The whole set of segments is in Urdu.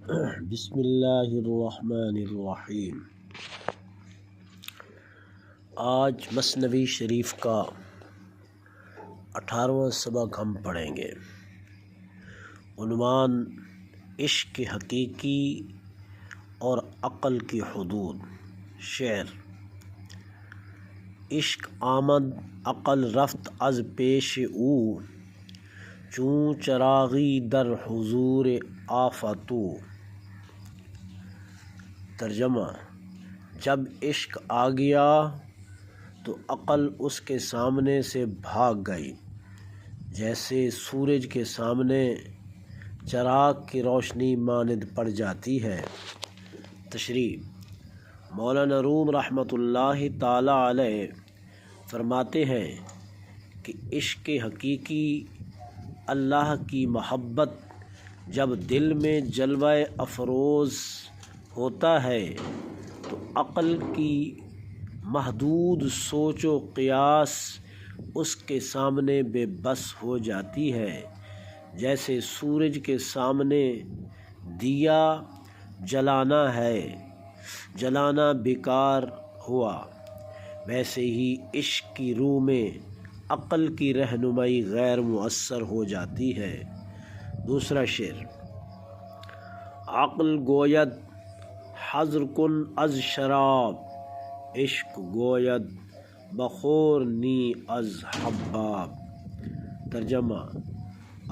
بسم اللہ الرحمن الرحیم۔ آج مثنوی شریف کا 18واں سبق ہم پڑھیں گے۔ عنوان: عشق حقیقی اور عقل کی حدود۔ شعر: عشق آمد عقل رفت از پیش او، چون چراغی در حضور آفتو۔ ترجمہ: جب عشق آ گیا تو عقل اس کے سامنے سے بھاگ گئی، جیسے سورج کے سامنے چراغ کی روشنی مانند پڑ جاتی ہے۔ تشریح: مولانا روم رحمۃ اللہ تعالی علیہ فرماتے ہیں کہ عشق حقیقی، اللہ کی محبت، جب دل میں جلوہ افروز ہوتا ہے تو عقل کی محدود سوچ و قیاس اس کے سامنے بے بس ہو جاتی ہے۔ جیسے سورج کے سامنے دیا جلانا ہے، جلانا بیکار ہوا، ویسے ہی عشق کی روح میں عقل کی رہنمائی غیر مؤثر ہو جاتی ہے۔ دوسرا شعر: عقل گوید حذر کن از شراب، عشق گوید بخور نی از حباب۔ ترجمہ: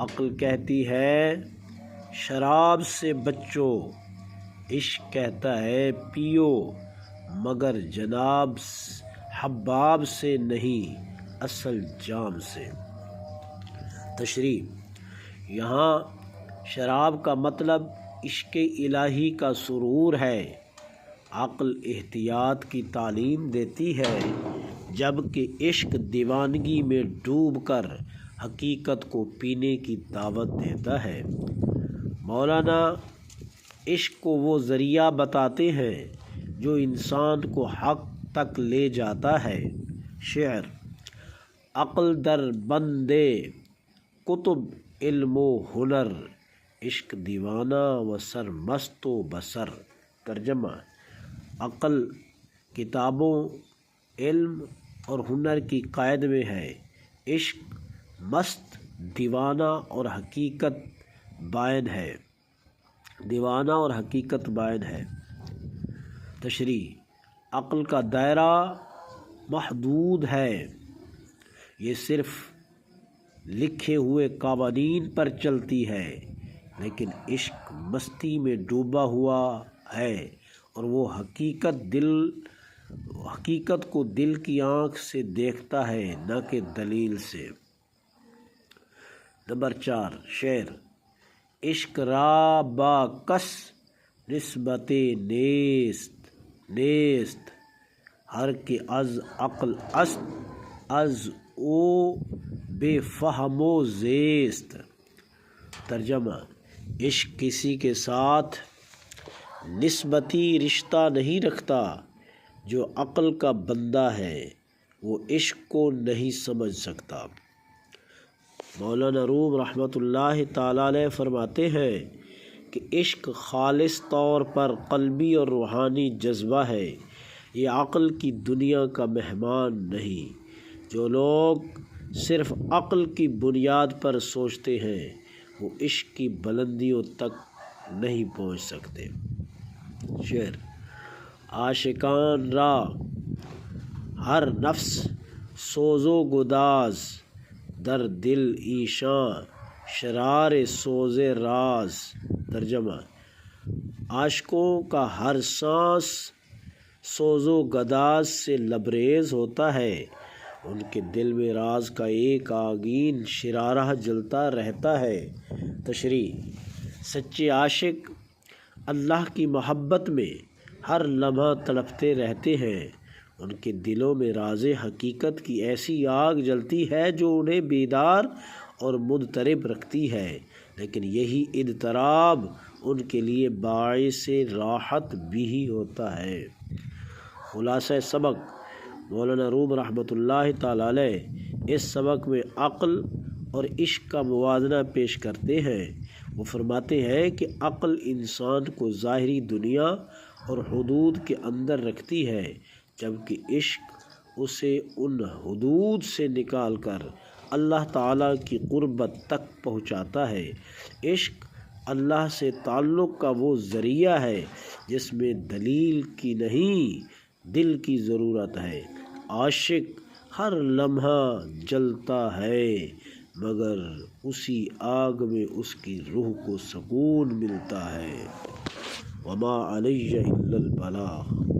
عقل کہتی ہے شراب سے بچو، عشق کہتا ہے پیو، مگر جناب حباب سے نہیں، اصل جام سے۔ تشریح: یہاں شراب کا مطلب عشق الہی کا سرور ہے۔ عقل احتیاط کی تعلیم دیتی ہے، جبکہ عشق دیوانگی میں ڈوب کر حقیقت کو پینے کی دعوت دیتا ہے۔ مولانا عشق کو وہ ذریعہ بتاتے ہیں جو انسان کو حق تک لے جاتا ہے۔ شعر: عقل در بندے کتب علم و ہنر، عشق دیوانہ و سرمست و بصر۔ ترجمہ: عقل کتابوں، علم اور ہنر کی قید میں ہے، عشق مست، دیوانہ اور حقیقت بائن ہے، دیوانہ اور حقیقت بائن ہے۔ تشریح: عقل کا دائرہ محدود ہے، یہ صرف لکھے ہوئے قوانین پر چلتی ہے، لیکن عشق مستی میں ڈوبا ہوا ہے اور وہ حقیقت کو دل کی آنکھ سے دیکھتا ہے، نہ کہ دلیل سے۔ نمبر 4 شعر: عشق را با کس نسبت نیست، ہر کہ از عقل است از او بے فہم و زیست۔ ترجمہ: عشق کسی کے ساتھ نسبتی رشتہ نہیں رکھتا، جو عقل کا بندہ ہے وہ عشق کو نہیں سمجھ سکتا۔ مولانا روم رحمۃ اللہ تعالی علیہ فرماتے ہیں کہ عشق خالص طور پر قلبی اور روحانی جذبہ ہے، یہ عقل کی دنیا کا مہمان نہیں۔ جو لوگ صرف عقل کی بنیاد پر سوچتے ہیں وہ عشق کی بلندیوں تک نہیں پہنچ سکتے۔ شعر: عاشقان را ہر نفس سوز و گداز، در دل ایشاں شرار سوز راز۔ ترجمہ: عاشقوں کا ہر سانس سوز و گداز سے لبریز ہوتا ہے، ان کے دل میں راز کا ایک آگین شرارہ جلتا رہتا ہے۔ تشریح: سچے عاشق اللہ کی محبت میں ہر لمحہ تڑپتے رہتے ہیں، ان کے دلوں میں راز حقیقت کی ایسی آگ جلتی ہے جو انہیں بیدار اور مضطرب رکھتی ہے، لیکن یہی اضطراب ان کے لیے باعث راحت بھی ہوتا ہے۔ خلاصہ سبق: مولانا روم رحمۃ اللہ تعالی علیہ اس سبق میں عقل اور عشق کا موازنہ پیش کرتے ہیں۔ وہ فرماتے ہیں کہ عقل انسان کو ظاہری دنیا اور حدود کے اندر رکھتی ہے، جبکہ عشق اسے ان حدود سے نکال کر اللہ تعالیٰ کی قربت تک پہنچاتا ہے۔ عشق اللہ سے تعلق کا وہ ذریعہ ہے جس میں دلیل کی نہیں دل کی ضرورت ہے۔ عاشق ہر لمحہ جلتا ہے مگر اسی آگ میں اس کی روح کو سکون ملتا ہے۔ وما علی الا البلاغ۔